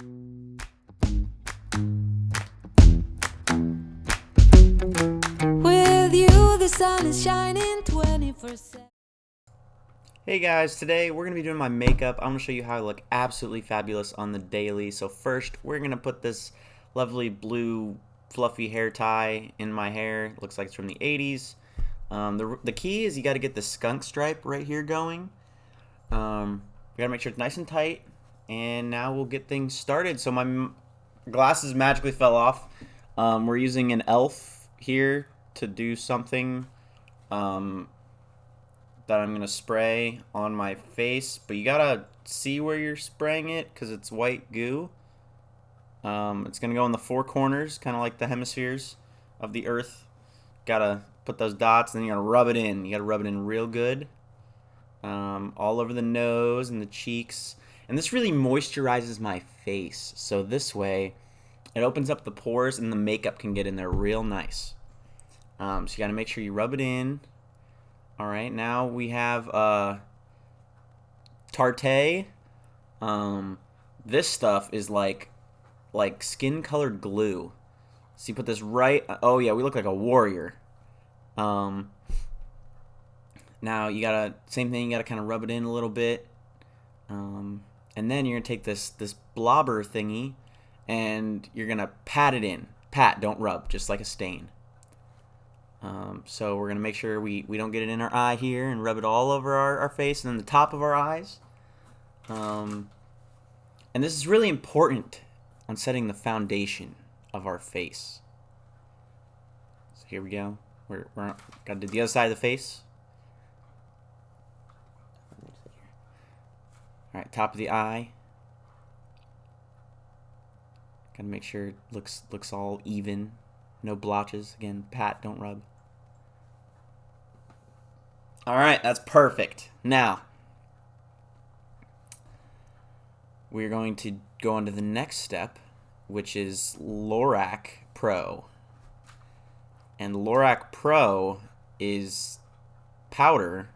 With you, the sun is shining 24/7. Hey guys, today we're going to be doing my makeup. I'm going to show you how I look absolutely fabulous on the daily. So first, we're going to put this lovely blue fluffy hair tie in my hair. It looks like it's from the 80s. The key is you got to get the skunk stripe right here going. You got to make sure it's nice and tight. And now we'll get things started. So my glasses magically fell off. We're using an elf here to do something that I'm going to spray on my face. But you got to see where you're spraying it because it's white goo. It's going to go in the four corners, kind of like the hemispheres of the earth. Got to put those dots, and then you got to rub it in. You got to rub it in real good. All over the nose and the cheeks. And this really moisturizes my face. So this way, it opens up the pores and the makeup can get in there real nice. So you got to make sure you rub it in. Alright, now we have Tarte. This stuff is like skin colored glue. So you put this right, oh yeah, we look like a warrior. Now you gotta, same thing, you gotta kind of rub it in a little bit. And then you're gonna take this blobber thingy and you're gonna pat it in. Pat, don't rub, just like a stain. So we're going to make sure we don't get it in our eye here and rub it all over our face and then the top of our eyes. And this is really important on setting the foundation of our face. So here we go. We're got to do the other side of the face. Alright, top of the eye. Got to make sure it looks all even. No blotches. Again, pat, don't rub. Alright, that's perfect. Now, we're going to go on to the next step, which is Lorac Pro. And Lorac Pro is powder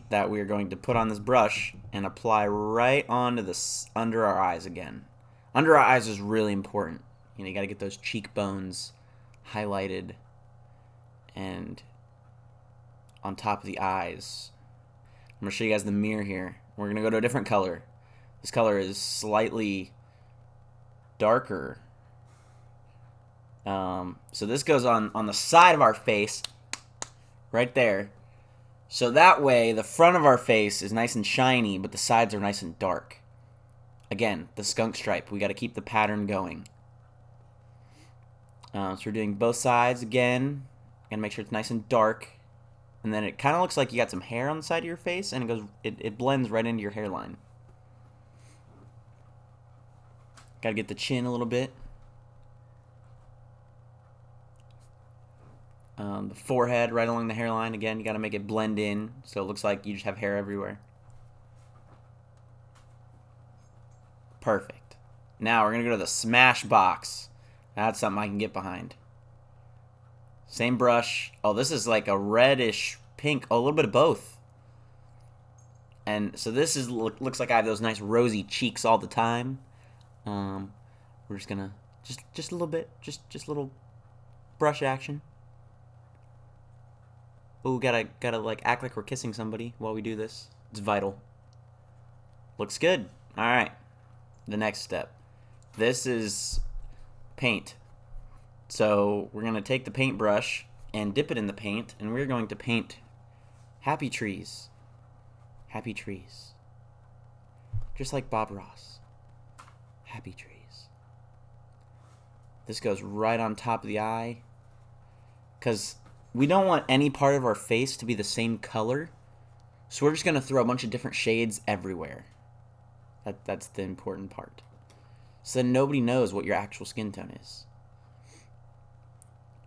that we are going to put on this brush and apply right onto this under our eyes again. Under our eyes is really important. You know, you got to get those cheekbones highlighted and on top of the eyes. I'm going to show you guys the mirror here. We're going to go to a different color. This color is slightly darker. So this goes on the side of our face, right there. So that way, the front of our face is nice and shiny, but the sides are nice and dark. Again, the skunk stripe. We got to keep the pattern going. So we're doing both sides again. Gotta make sure it's nice and dark. And then it kind of looks like you got some hair on the side of your face, and it blends right into your hairline. Gotta get the chin a little bit. The forehead right along the hairline. Again, you gotta make it blend in so it looks like you just have hair everywhere. Perfect. Now we're gonna go to the smash box. That's something I can get behind. Same brush. Oh, this is like a reddish pink. Oh, a little bit of both. And so this is looks like I have those nice rosy cheeks all the time. We're just gonna just a little bit, just a little brush action. Oh, gotta like act like we're kissing somebody while we do this. It's vital. Looks good. All right. The next step. This is paint. So we're going to take the paintbrush and dip it in the paint, and we're going to paint happy trees. Happy trees. Just like Bob Ross. Happy trees. This goes right on top of the eye, because we don't want any part of our face to be the same color, so we're just going to throw a bunch of different shades everywhere. That's the important part. So then nobody knows what your actual skin tone is.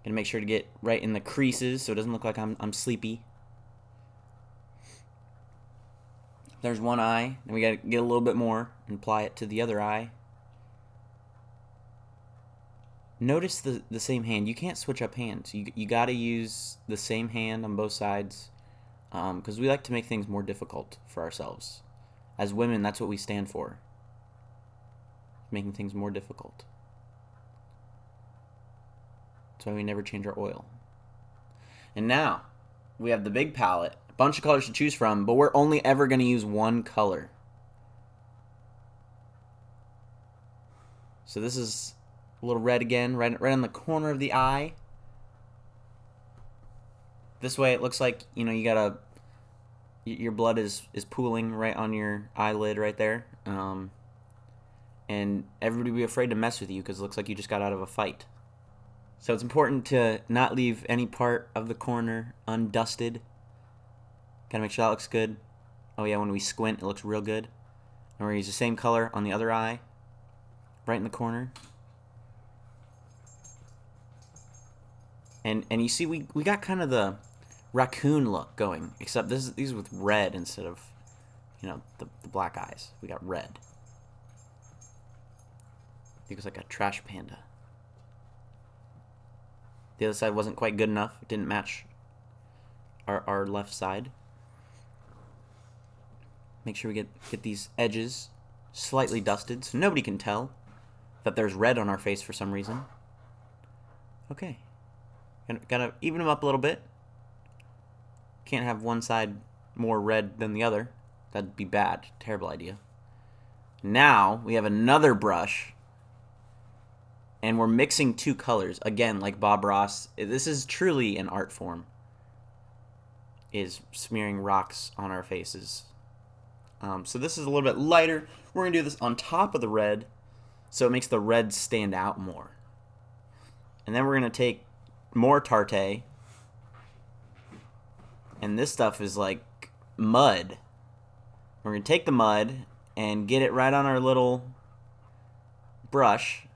Gonna make sure to get right in the creases so it doesn't look like I'm sleepy. There's one eye. Then we gotta get a little bit more and apply it to the other eye. Notice the same hand. You can't switch up hands. You gotta use the same hand on both sides, because we like to make things more difficult for ourselves. As women, that's what we stand for. making things more difficult. That's why we never change our oil. And now, we have the big palette, a bunch of colors to choose from, but we're only ever going to use one color. So this is a little red again, right on the corner of the eye. This way it looks like, you got your blood is pooling right on your eyelid right there. And everybody will be afraid to mess with you because it looks like you just got out of a fight. So it's important to not leave any part of the corner undusted. Gotta make sure that looks good. Oh yeah, when we squint, it looks real good. And we're gonna use the same color on the other eye, right in the corner. And you see, we got kind of the raccoon look going, except these with red instead of, the black eyes. We got red. I think it was like a trash panda. The other side wasn't quite good enough. It didn't match our left side. Make sure we get these edges slightly dusted so nobody can tell that there's red on our face for some reason. Okay. Gotta even them up a little bit. Can't have one side more red than the other. That'd be bad. Terrible idea. Now we have another brush. And we're mixing two colors. Again, like Bob Ross. This is truly an art form. Is smearing rocks on our faces. So this is a little bit lighter. We're going to do this on top of the red. So it makes the red stand out more. And then we're going to take more Tarte. And this stuff is like mud. We're going to take the mud and get it right on our little brush.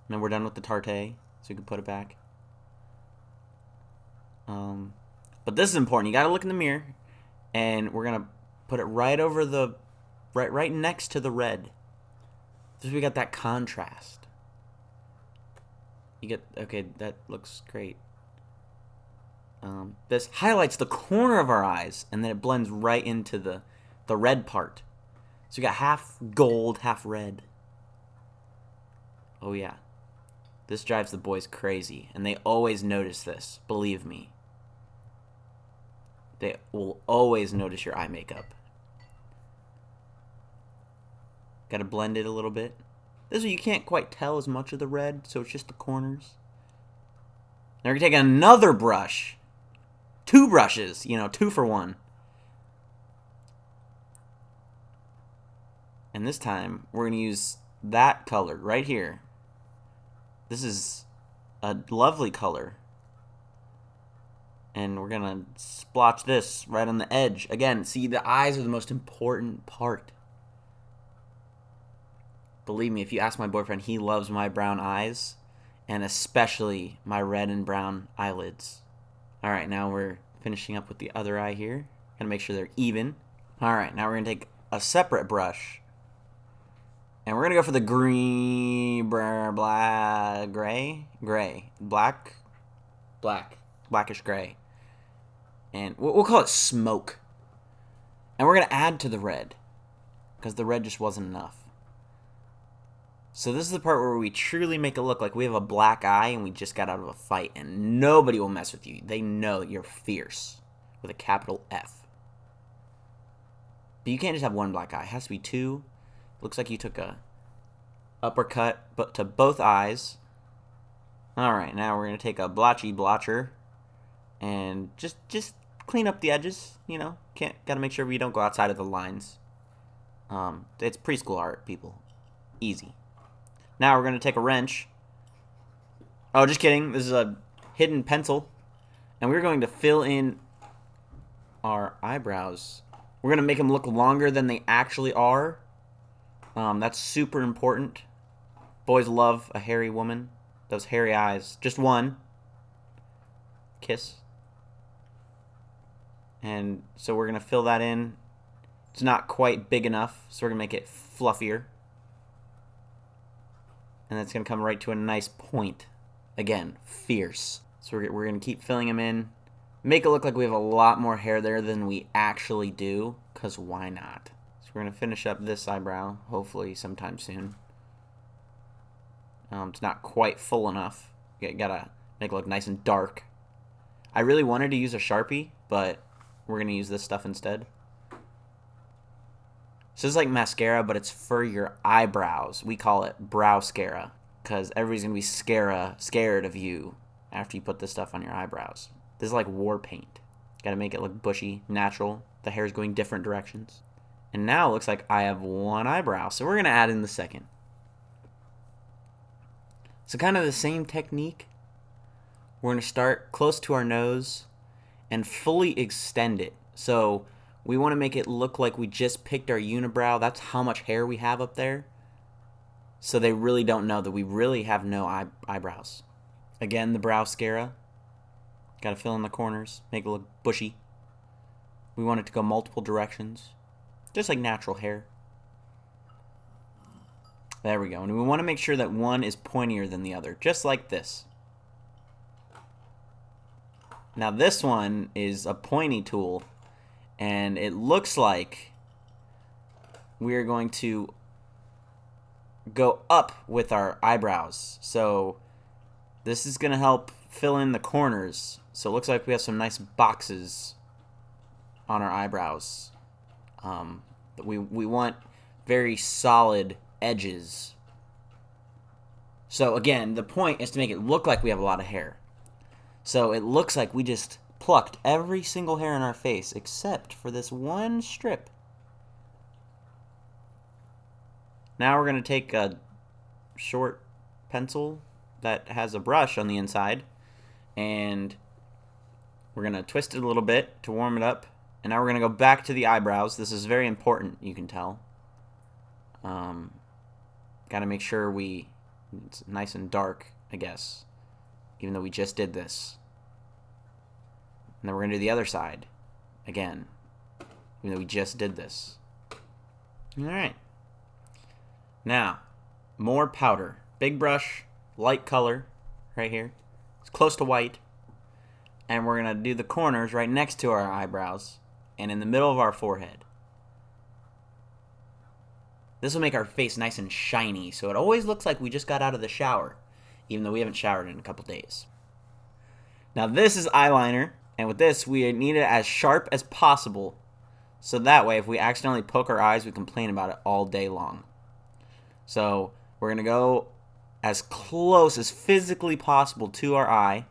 And then we're done with the Tarte, so we can put it back. But this is important. You got to look in the mirror, and we're going to put it right over the, right next to the red. So we got that contrast. Okay, that looks great. This highlights the corner of our eyes, and then it blends right into the red part. So we got half gold, half red. Oh yeah. This drives the boys crazy, and they always notice this, believe me. They will always notice your eye makeup. Gotta blend it a little bit. This way you can't quite tell as much of the red, so it's just the corners. Now we're gonna take another brush. 2 brushes, 2 for 1. And this time, we're gonna use that color right here. This is a lovely color. And we're going to splotch this right on the edge. Again, see, the eyes are the most important part. Believe me, if you ask my boyfriend, he loves my brown eyes. And especially my red and brown eyelids. Alright, now we're finishing up with the other eye here. Gotta make sure they're even. Alright, now we're going to take a separate brush. And we're going to go for the green, blackish gray. And we'll call it smoke. And we're going to add to the red. Because the red just wasn't enough. So this is the part where we truly make it look like we have a black eye and we just got out of a fight. And nobody will mess with you. They know that you're fierce. With a capital F. But you can't just have one black eye. It has to be 2. Looks like you took a uppercut to both eyes. Alright, now we're going to take a blotcher and just clean up the edges, Gotta make sure we don't go outside of the lines. It's preschool art, people. Easy. Now we're going to take a wrench. Oh, just kidding. This is a hidden pencil. And we're going to fill in our eyebrows. We're going to make them look longer than they actually are. That's super important. Boys love a hairy woman. Those hairy eyes. Just one. Kiss. And so we're going to fill that in. It's not quite big enough, so we're going to make it fluffier. And that's going to come right to a nice point. Again, fierce. So we're going to keep filling them in. Make it look like we have a lot more hair there than we actually do, because why not? We're going to finish up this eyebrow, hopefully sometime soon. It's not quite full enough. You gotta make it look nice and dark. I really wanted to use a Sharpie, but we're gonna use this stuff instead. So it's like mascara, but it's for your eyebrows. We call it Browscara, because everybody's gonna be scared of you after you put this stuff on your eyebrows. This is like war paint. Gotta make it look bushy, natural. The hair's going different directions. And now it looks like I have one eyebrow, so we're gonna add in the second. So kind of the same technique. We're gonna start close to our nose and fully extend it. So we want to make it look like we just picked our unibrow. That's how much hair we have up there. So they really don't know that we really have no eyebrows. Again, the Browscara. Got to fill in the corners, make it look bushy. We want it to go multiple directions, just like natural hair. There we go. And we want to make sure that one is pointier than the other, just like this. Now this one is a pointy tool, and it looks like we're going to go up with our eyebrows. So this is going to help fill in the corners. So it looks like we have some nice boxes on our eyebrows. But we want very solid edges. So again, the point is to make it look like we have a lot of hair. So it looks like we just plucked every single hair in our face except for this one strip. Now we're going to take a short pencil that has a brush on the inside, and we're going to twist it a little bit to warm it up. And now we're going to go back to the eyebrows. This is very important, you can tell. Got to make sure it's nice and dark, I guess, even though we just did this. And then we're going to do the other side again, even though we just did this. All right. Now, more powder. Big brush, light color right here. It's close to white. And we're going to do the corners right next to our eyebrows and in the middle of our forehead. This will make our face nice and shiny, so it always looks like we just got out of the shower, even though we haven't showered in a couple days. Now this is eyeliner, and with this we need it as sharp as possible, so that way if we accidentally poke our eyes, we complain about it all day long. So we're going to go as close as physically possible to our eye,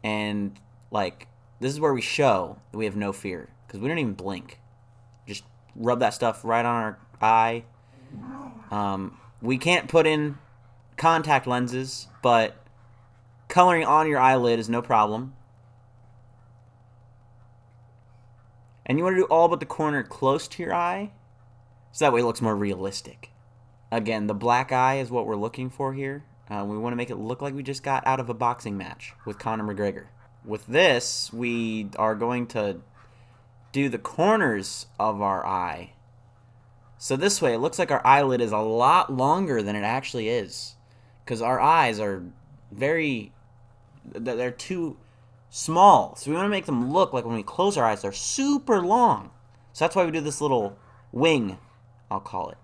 and like this is where we show that we have no fear, because we don't even blink. Just rub that stuff right on our eye. We can't put in contact lenses, but coloring on your eyelid is no problem. And you want to do all but the corner close to your eye, so that way it looks more realistic. Again, the black eye is what we're looking for here. We want to make it look like we just got out of a boxing match with Conor McGregor. With this, we are going to do the corners of our eye. So this way, it looks like our eyelid is a lot longer than it actually is. Because our eyes are they're too small. So we want to make them look like when we close our eyes, they're super long. So that's why we do this little wing, I'll call it.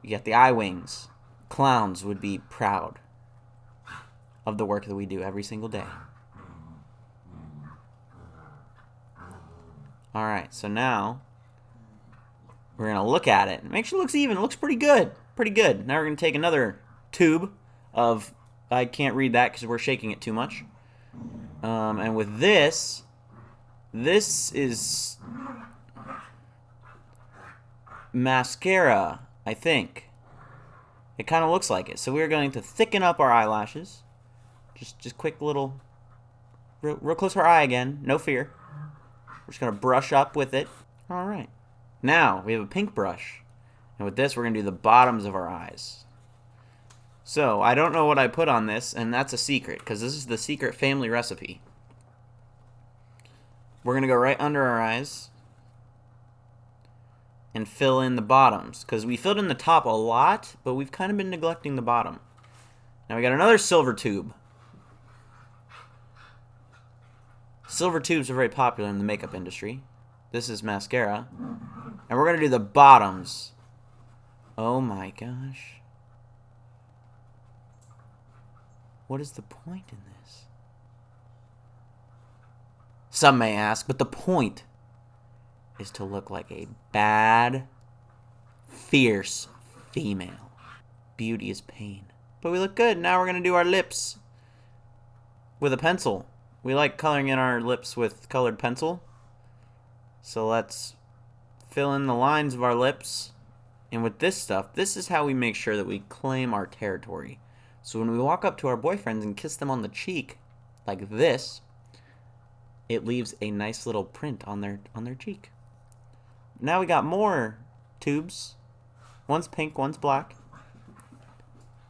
We get the eye wings. Clowns would be proud of the work that we do every single day. Alright, so now we're going to look at it. Make sure it looks even. It looks pretty good. Pretty good. Now we're going to take another tube of... I can't read that because we're shaking it too much. And with this is mascara, I think. It kind of looks like it. So we're going to thicken up our eyelashes. Just quick little... Real close to our eye again. No fear. We're just going to brush up with it. Alright. Now, we have a pink brush. And with this, we're going to do the bottoms of our eyes. So, I don't know what I put on this, and that's a secret, because this is the secret family recipe. We're going to go right under our eyes and fill in the bottoms, because we filled in the top a lot, but we've kind of been neglecting the bottom. Now, we got another silver tube. Silver tubes are very popular in the makeup industry. This is mascara. And we're going to do the bottoms. Oh my gosh. What is the point in this? Some may ask, but the point is to look like a bad, fierce female. Beauty is pain. But we look good. Now we're going to do our lips with a pencil. We like coloring in our lips with colored pencil. So let's fill in the lines of our lips. And with this stuff, this is how we make sure that we claim our territory. So when we walk up to our boyfriends and kiss them on the cheek, like this, it leaves a nice little print on their cheek. Now we got more tubes. One's pink, one's black.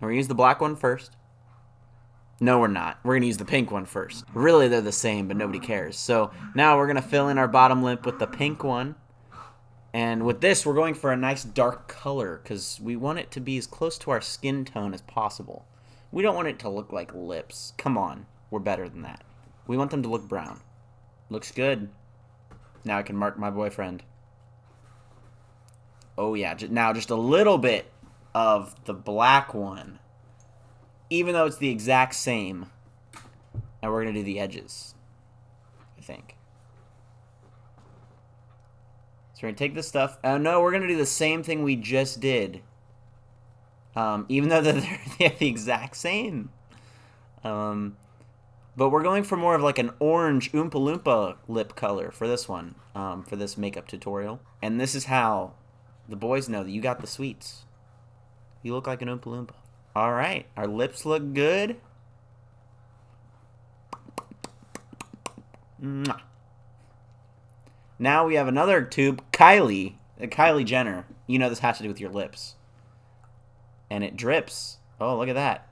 We're going to use the black one first. No, we're not. We're going to use the pink one first. Really, they're the same, but nobody cares. So now we're going to fill in our bottom lip with the pink one. And with this, we're going for a nice dark color because we want it to be as close to our skin tone as possible. We don't want it to look like lips. Come on. We're better than that. We want them to look brown. Looks good. Now I can mark my boyfriend. Oh, yeah. Now just a little bit of the black one. Even though it's the exact same. And we're going to do the edges, I think. So we're going to take this stuff. Oh, no, we're going to do the same thing we just did. Even though they're the exact same. But we're going for more of like an orange Oompa Loompa lip color for this one. For this makeup tutorial. And this is how the boys know that you got the sweets. You look like an Oompa Loompa. All right, our lips look good. Mwah. Now we have another tube, Kylie Jenner. You know this has to do with your lips. And it drips. Oh, look at that.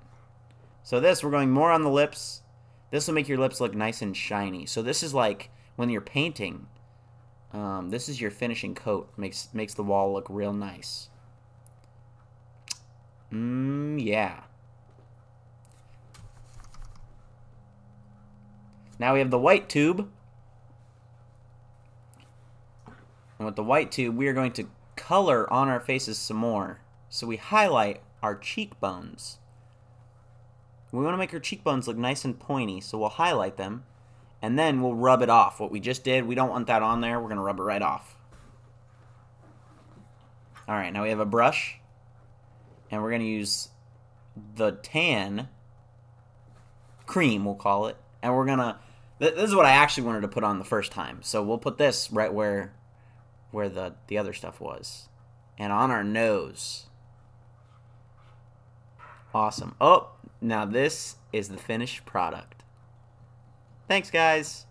So this, we're going more on the lips. This will make your lips look nice and shiny. So this is like when you're painting. This is your finishing coat. Makes the wall look real nice. Yeah. Now we have the white tube. And with the white tube, we are going to color on our faces some more. So we highlight our cheekbones. We want to make our cheekbones look nice and pointy, so we'll highlight them. And then we'll rub it off. What we just did, we don't want that on there. We're going to rub it right off. Alright, now we have a brush. And we're going to use the tan cream, we'll call it. And we're going to... This is what I actually wanted to put on the first time. So we'll put this right where the other stuff was. And on our nose. Awesome. Oh, now this is the finished product. Thanks, guys.